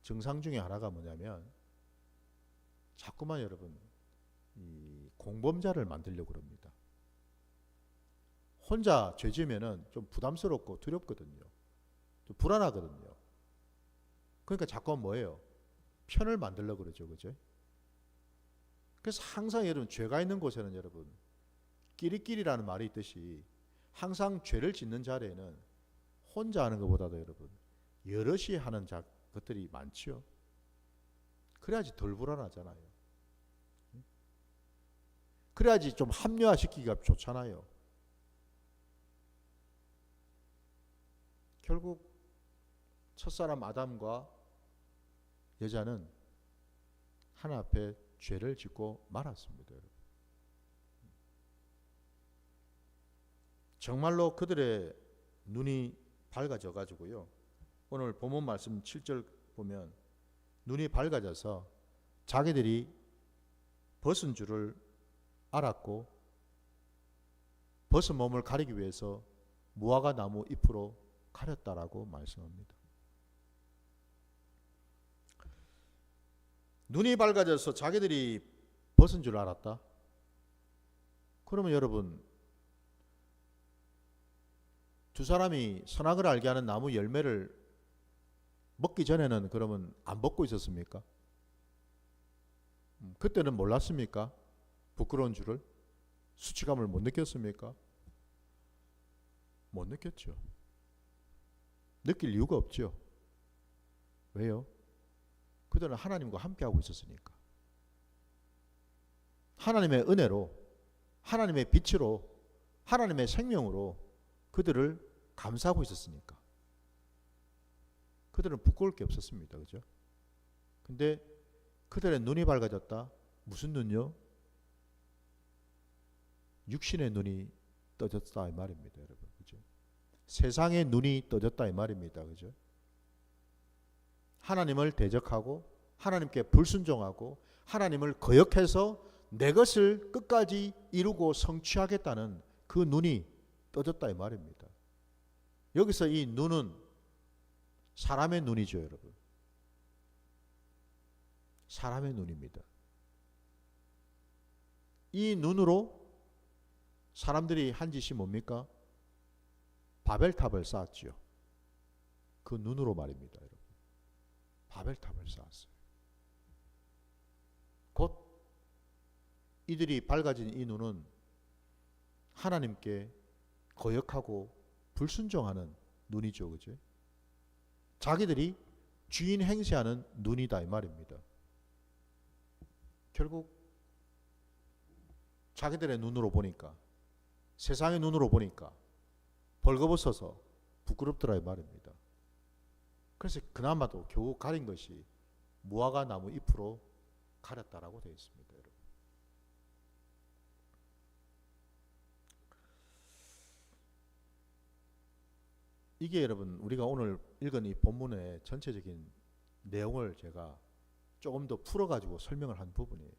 증상 중에 하나가 뭐냐면 자꾸만 여러분 이 공범자를 만들려고 그럽니다. 혼자 죄 지으면은 좀 부담스럽고 두렵거든요. 좀 불안하거든요. 그러니까 자꾸 뭐예요? 편을 만들려고 그러죠. 그죠? 그래서 항상 여러분 죄가 있는 곳에는 여러분 끼리끼리라는 말이 있듯이 항상 죄를 짓는 자리에는 혼자 하는 것보다도 여러분 여럿이 하는 것들이 많죠. 그래야지 덜 불안하잖아요. 그래야지 좀 합리화시키기가 좋잖아요. 결국 첫사람 아담과 여자는 하나 앞에 죄를 짓고 말았습니다. 여러분. 정말로 그들의 눈이 밝아져 가지고요. 오늘 본문 말씀 7절 보면 눈이 밝아져서 자기들이 벗은 줄을 알았고 벗은 몸을 가리기 위해서 무화과 나무 잎으로 가렸다라고 말씀합니다. 눈이 밝아져서 자기들이 벗은 줄 알았다. 그러면 여러분 두 사람이 선악을 알게 하는 나무 열매를 먹기 전에는 그러면 안 벗고 있었습니까? 그때는 몰랐습니까? 부끄러운 줄을? 수치감을 못 느꼈습니까? 못 느꼈죠. 느낄 이유가 없죠. 왜요? 그들은 하나님과 함께하고 있었으니까. 하나님의 은혜로, 하나님의 빛으로, 하나님의 생명으로 그들을 감싸고 있었으니까. 그들은 부끄러울 게 없었습니다. 그죠? 근데 그들의 눈이 밝아졌다. 무슨 눈요? 육신의 눈이 떠졌다 이 말입니다. 여러분. 그죠? 세상의 눈이 떠졌다 이 말입니다. 그죠? 하나님을 대적하고 하나님께 불순종하고 하나님을 거역해서 내 것을 끝까지 이루고 성취하겠다는 그 눈이 떠졌다 이 말입니다. 여기서 이 눈은 사람의 눈이죠, 여러분. 사람의 눈입니다. 이 눈으로 사람들이 한 짓이 뭡니까? 바벨탑을 쌓았지요. 그 눈으로 말입니다, 여러분. 바벨탑을 쌓았어요. 곧 이들이 밝아진 이 눈은 하나님께 거역하고 불순종하는 눈이죠. 그죠? 자기들이 주인 행세하는 눈이다 이 말입니다. 결국 자기들의 눈으로 보니까 세상의 눈으로 보니까 벌거벗어서 부끄럽더라 이 말입니다. 그래서 그나마도 겨우 가린 것이 무화과 나무 잎으로 가렸다라고 되어 있습니다. 여러분. 이게 여러분 우리가 오늘 읽은 이 본문의 전체적인 내용을 제가 조금 더 풀어가지고 설명을 한 부분이에요.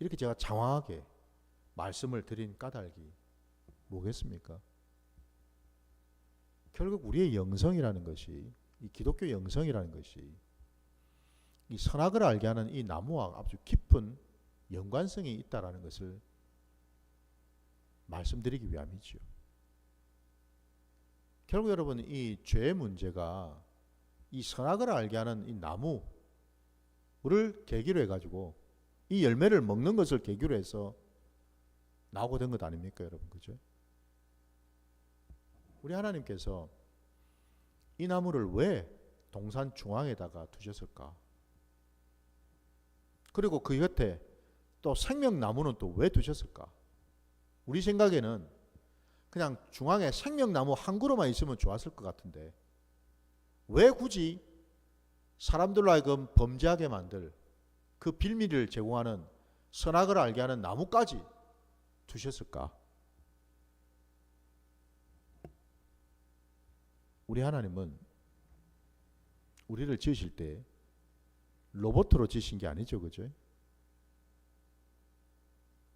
이렇게 제가 장황하게 말씀을 드린 까닭이 뭐겠습니까? 결국 우리의 영성이라는 것이, 이 기독교 영성이라는 것이 이 선악을 알게 하는 이 나무와 아주 깊은 연관성이 있다라는 것을 말씀드리기 위함이지요. 결국 여러분, 이 죄의 문제가 이 선악을 알게 하는 이 나무를 계기로 해가지고 이 열매를 먹는 것을 계기로 해서 나오게 된 것 아닙니까, 여러분? 그죠? 우리 하나님께서 이 나무를 왜 동산 중앙에다가 두셨을까? 그리고 그 곁에 또 생명나무는 또 왜 두셨을까? 우리 생각에는 그냥 중앙에 생명나무 한 그루만 있으면 좋았을 것 같은데 왜 굳이 사람들로 하여금 범죄하게 만들 그 빌미를 제공하는 선악을 알게 하는 나무까지 두셨을까? 우리 하나님은 우리를 지으실 때 로봇으로 지으신 게 아니죠, 그죠?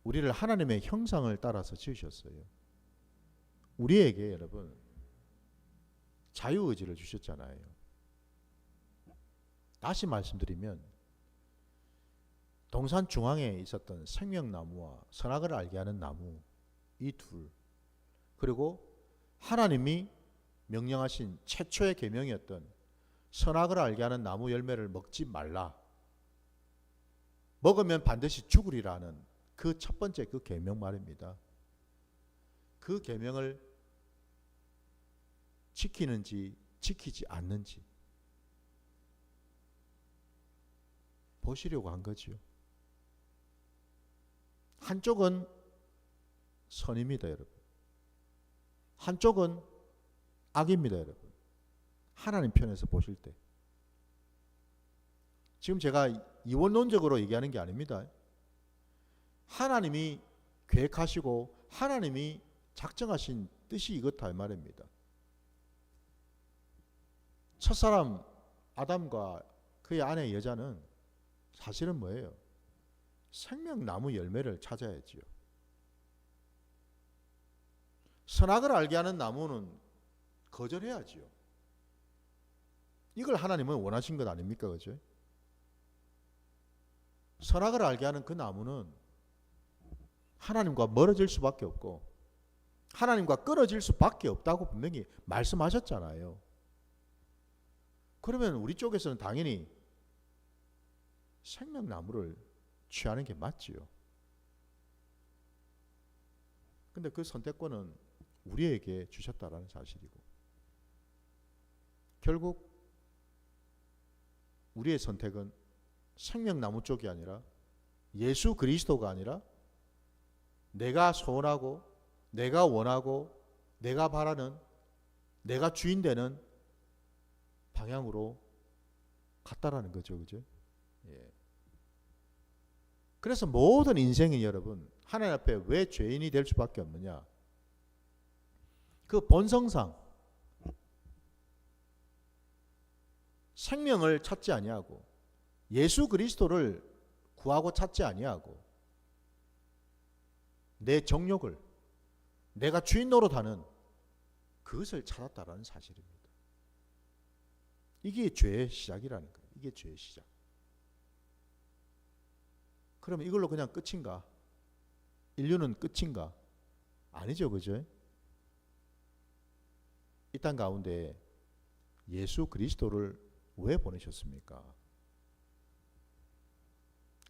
우리를 하나님의 형상을 따라서 지으셨어요. 우리에게 여러분 자유의지를 주셨잖아요. 다시 말씀드리면 동산 중앙에 있었던 생명나무와 선악을 알게 하는 나무, 이 둘, 그리고 하나님이 명령하신 최초의 계명이었던 선악을 알게 하는 나무 열매를 먹지 말라, 먹으면 반드시 죽으리라는 그 첫 번째 그 계명 말입니다. 그 계명을 지키는지 지키지 않는지 보시려고 한 거지요. 한쪽은 선입니다, 여러분. 한쪽은 악입니다, 여러분. 하나님 편에서 보실 때. 지금 제가 이원론적으로 얘기하는 게 아닙니다. 하나님이 계획하시고 하나님이 작정하신 뜻이 이렇다 이 말입니다. 첫사람 아담과 그의 아내 여자는 사실은 뭐예요? 생명나무 열매를 찾아야지요. 선악을 알게 하는 나무는 거절해야지요. 이걸 하나님은 원하신 것 아닙니까? 그죠? 선악을 알게 하는 그 나무는 하나님과 멀어질 수밖에 없고 하나님과 끊어질 수밖에 없다고 분명히 말씀하셨잖아요. 그러면 우리 쪽에서는 당연히 생명나무를 취하는 게 맞지요. 근데 그 선택권은 우리에게 주셨다라는 사실이고 결국 우리의 선택은 생명나무 쪽이 아니라 예수 그리스도가 아니라 내가 소원하고 내가 원하고 내가 바라는 내가 주인 되는 방향으로 갔다라는 거죠. 그죠? 예. 그래서 모든 인생이 여러분 하나님 앞에 왜 죄인이 될 수밖에 없느냐? 그 본성상 생명을 찾지 아니하고 예수 그리스도를 구하고 찾지 아니하고 내 정욕을 내가 주인 노릇하는 그것을 찾았다라는 사실입니다. 이게 죄의 시작이라는 거예요. 이게 죄의 시작. 그러면 이걸로 그냥 끝인가? 인류는 끝인가? 아니죠, 그죠? 이 땅 가운데 예수 그리스도를 왜 보내셨습니까?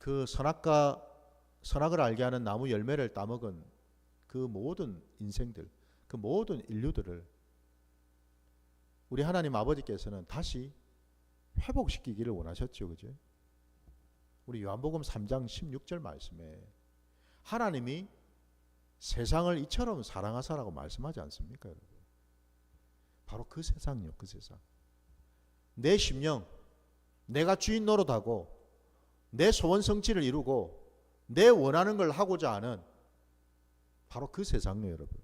그 선악을 알게 하는 나무 열매를 따먹은 그 모든 인생들, 그 모든 인류들을 우리 하나님 아버지께서는 다시 회복시키기를 원하셨죠. 그죠? 우리 요한복음 3장 16절 말씀에 하나님이 세상을 이처럼 사랑하사라고 말씀하지 않습니까, 여러분? 바로 그 세상이요, 그 세상. 내 심령, 내가 주인 노릇하고 내 소원 성취를 이루고 내 원하는 걸 하고자 하는 바로 그 세상이요, 여러분.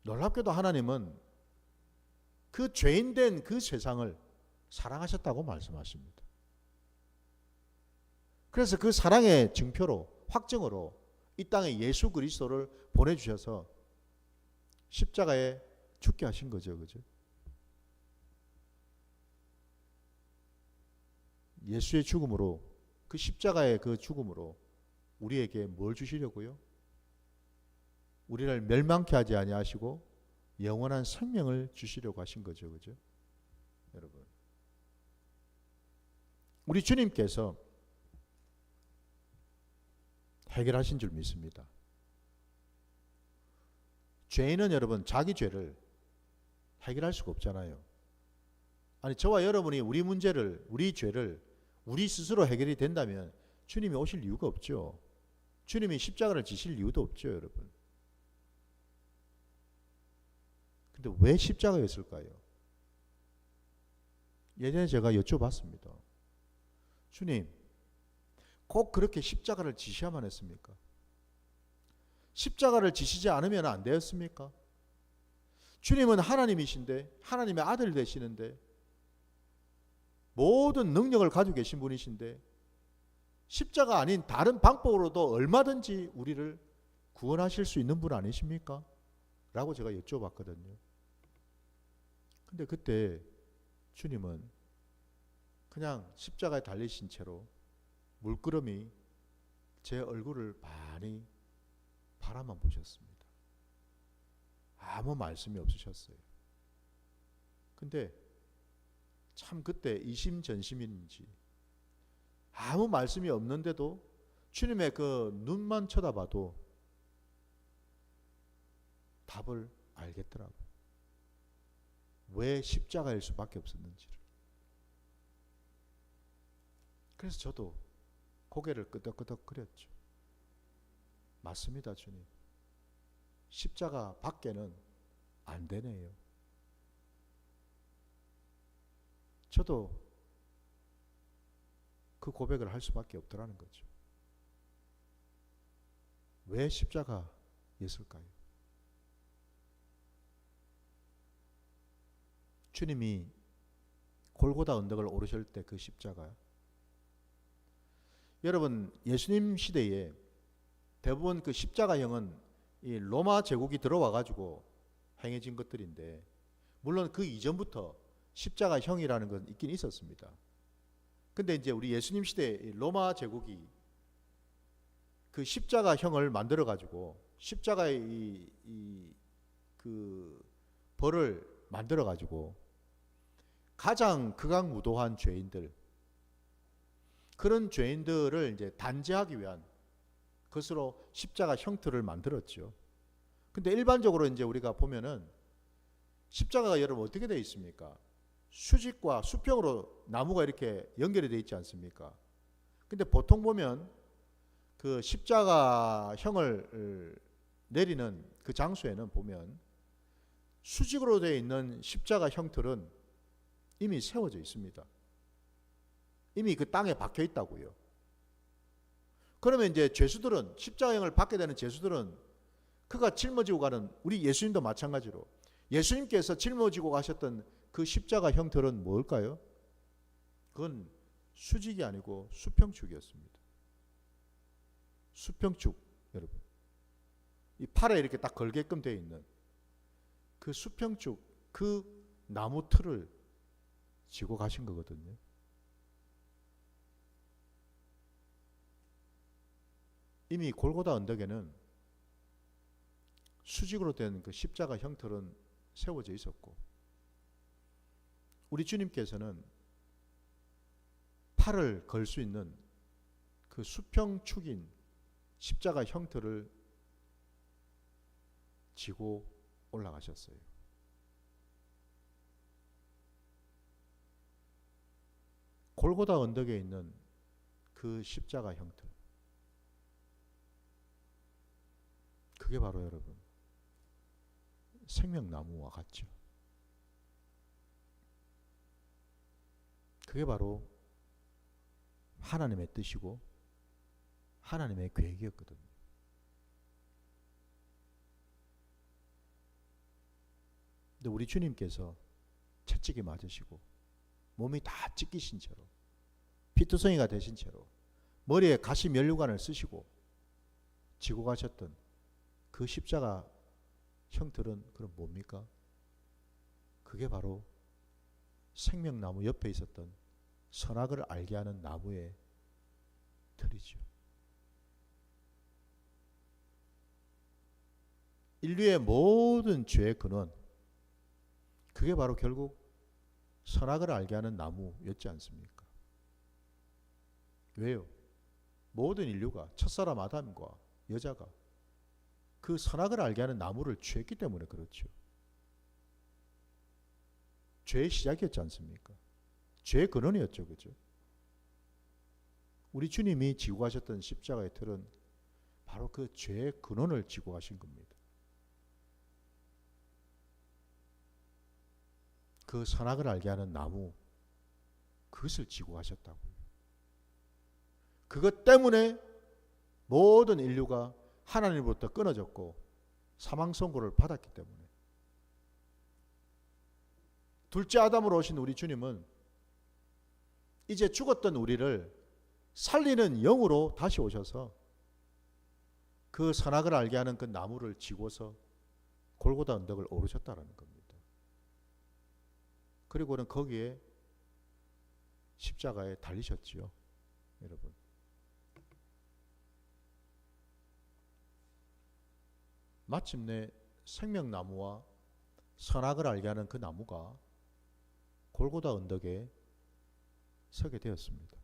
놀랍게도 하나님은 그 죄인된 그 세상을 사랑하셨다고 말씀하십니다. 그래서 그 사랑의 증표로, 확증으로 이 땅에 예수 그리스도를 보내주셔서 십자가에 죽게 하신 거죠. 그죠? 예수의 죽음으로, 그 십자가의 그 죽음으로 우리에게 뭘 주시려고요? 우리를 멸망케 하지 아니하시고 영원한 생명을 주시려고 하신 거죠. 그죠? 여러분, 우리 주님께서 해결하신 줄 믿습니다. 죄인은 여러분 자기 죄를 해결할 수가 없잖아요. 아니, 저와 여러분이 우리 문제를, 우리 죄를 우리 스스로 해결이 된다면 주님이 오실 이유가 없죠. 주님이 십자가를 지실 이유도 없죠, 여러분. 근데 왜 십자가였을까요? 예전에 제가 여쭤봤습니다. 주님, 꼭 그렇게 십자가를 지셔야만 했습니까? 십자가를 지시지 않으면 안 되었습니까? 주님은 하나님이신데, 하나님의 아들 되시는데, 모든 능력을 가지고 계신 분이신데, 십자가 아닌 다른 방법으로도 얼마든지 우리를 구원하실 수 있는 분 아니십니까? 라고 제가 여쭤봤거든요. 근데 그때 주님은 그냥 십자가에 달리신 채로 물끄러미 제 얼굴을 많이 바라만 보셨습니다. 아무 말씀이 없으셨어요. 근데 참 그때 이심전심인지 아무 말씀이 없는데도 주님의 그 눈만 쳐다봐도 답을 알겠더라고요. 왜 십자가일 수밖에 없었는지를. 그래서 저도 고개를 끄덕끄덕 거렸죠. 맞습니다, 주님. 십자가 밖에는 안 되네요. 저도 그 고백을 할 수밖에 없더라는 거죠. 왜 십자가였을까요? 주님이 골고다 언덕을 오르실 때 그 십자가, 여러분 예수님 시대에 대부분 그 십자가형은 이 로마 제국이 들어와 가지고 행해진 것들인데, 물론 그 이전부터 십자가형이라는 건 있긴 있었습니다. 근데 이제 우리 예수님 시대 로마 제국이 그 십자가형을 만들어 가지고 십자가의 그 벌을 만들어 가지고 가장 극악무도한 죄인들, 그런 죄인들을 이제 단죄하기 위한 것으로 십자가 형틀을 만들었죠. 근데 일반적으로 이제 우리가 보면은 십자가가 여러분 어떻게 되어 있습니까? 수직과 수평으로 나무가 이렇게 연결이 되어 있지 않습니까? 근데 보통 보면 그 십자가형을 내리는 그 장소에는 보면 수직으로 되어 있는 십자가 형틀은 이미 세워져 있습니다. 이미 그 땅에 박혀 있다고요. 그러면 이제 죄수들은, 십자가형을 받게 되는 죄수들은 그가 짊어지고 가는, 우리 예수님도 마찬가지로 예수님께서 짊어지고 가셨던 그 십자가 형틀은 뭘까요? 그건 수직이 아니고 수평축이었습니다. 수평축, 여러분. 이 팔에 이렇게 딱 걸게끔 되어 있는 그 수평축, 그 나무 틀을 지고 가신 거거든요. 이미 골고다 언덕에는 수직으로 된 그 십자가 형틀은 세워져 있었고, 우리 주님께서는 팔을 걸 수 있는 그 수평축인 십자가 형틀을 지고 올라가셨어요. 골고다 언덕에 있는 그 십자가 형틀, 그게 바로 여러분 생명나무와 같죠. 그게 바로 하나님의 뜻이고 하나님의 계획이었거든요. 근데 우리 주님께서 채찍에 맞으시고 몸이 다 찢기신 채로 피투성이가 되신 채로 머리에 가시 면류관을 쓰시고 지고 가셨던 그 십자가 형틀은 그럼 뭡니까? 그게 바로 생명나무 옆에 있었던 선악을 알게 하는 나무의 틀이죠. 인류의 모든 죄의 근원, 그게 바로 결국 선악을 알게 하는 나무였지 않습니까? 왜요? 모든 인류가, 첫사람 아담과 여자가 그 선악을 알게 하는 나무를 취했기 때문에 그렇죠. 죄의 시작이었지 않습니까? 죄의 근원이었죠. 그죠? 우리 주님이 지고 가셨던 십자가의 틀은 바로 그 죄의 근원을 지고 가신 겁니다. 그 선악을 알게 하는 나무, 그것을 지고 가셨다고요. 그것 때문에 모든 인류가 하나님으로부터 끊어졌고 사망 선고를 받았기 때문에. 둘째 아담으로 오신 우리 주님은 이제 죽었던 우리를 살리는 영으로 다시 오셔서 그 선악을 알게 하는 그 나무를 지고서 골고다 언덕을 오르셨다는 겁니다. 그리고는 거기에 십자가에 달리셨지요. 여러분. 마침내 생명나무와 선악을 알게 하는 그 나무가 골고다 언덕에 서게 되었습니다.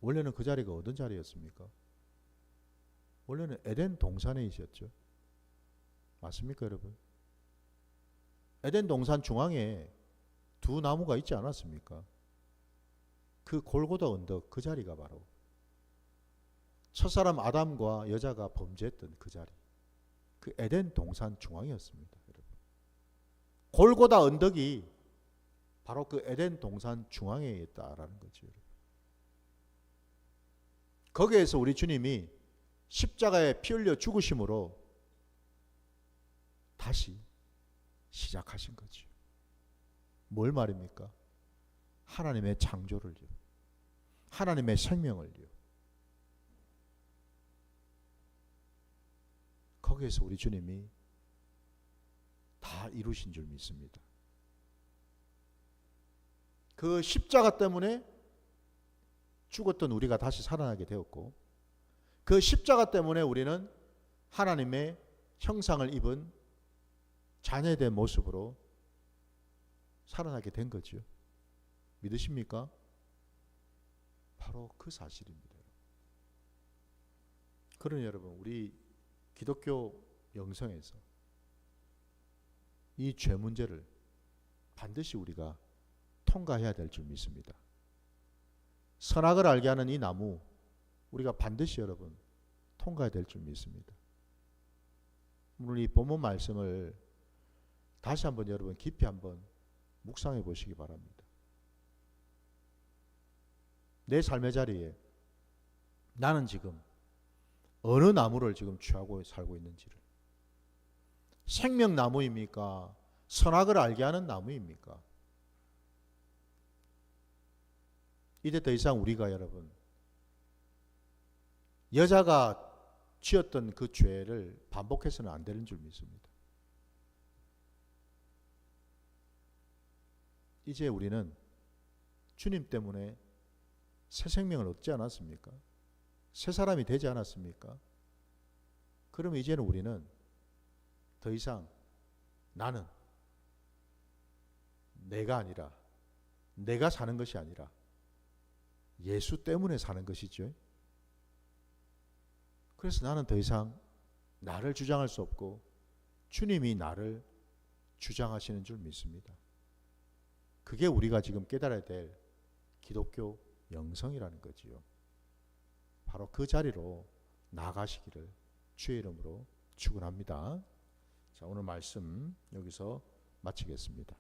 원래는 그 자리가 어떤 자리였습니까? 원래는 에덴 동산에 있었죠. 맞습니까, 여러분? 에덴 동산 중앙에 두 나무가 있지 않았습니까? 그 골고다 언덕, 그 자리가 바로 첫사람 아담과 여자가 범죄했던 그 자리, 그 에덴 동산 중앙이었습니다. 여러분. 골고다 언덕이 바로 그 에덴 동산 중앙에 있다라는 거죠. 여러분. 거기에서 우리 주님이 십자가에 피 흘려 죽으심으로 다시 시작하신 거죠. 뭘 말입니까? 하나님의 창조를요. 하나님의 생명을요. 거기에서 우리 주님이 다 이루신 줄 믿습니다. 그 십자가 때문에 죽었던 우리가 다시 살아나게 되었고, 그 십자가 때문에 우리는 하나님의 형상을 입은 자녀된 모습으로 살아나게 된 거죠. 믿으십니까? 바로 그 사실입니다. 그러니 여러분, 우리 기독교 영성에서 이 죄 문제를 반드시 우리가 통과해야 될 줄 믿습니다. 선악을 알게 하는 이 나무, 우리가 반드시 여러분 통과해야 될 줄 믿습니다. 오늘 이 본문 말씀을 다시 한번 여러분 깊이 한번 묵상해 보시기 바랍니다. 내 삶의 자리에 나는 지금 어느 나무를 지금 취하고 살고 있는지를, 생명나무입니까? 선악을 알게 하는 나무입니까? 이제 더 이상 우리가 여러분 여자가 지었던 그 죄를 반복해서는 안 되는 줄 믿습니다. 이제 우리는 주님 때문에 새 생명을 얻지 않았습니까? 새 사람이 되지 않았습니까? 그러면 이제는 우리는 더 이상 나는 내가 아니라, 내가 사는 것이 아니라 예수 때문에 사는 것이죠. 그래서 나는 더 이상 나를 주장할 수 없고 주님이 나를 주장하시는 줄 믿습니다. 그게 우리가 지금 깨달아야 될 기독교 영성이라는 거지요. 바로 그 자리로 나가시기를 주의 이름으로 축원합니다. 자, 오늘 말씀 여기서 마치겠습니다.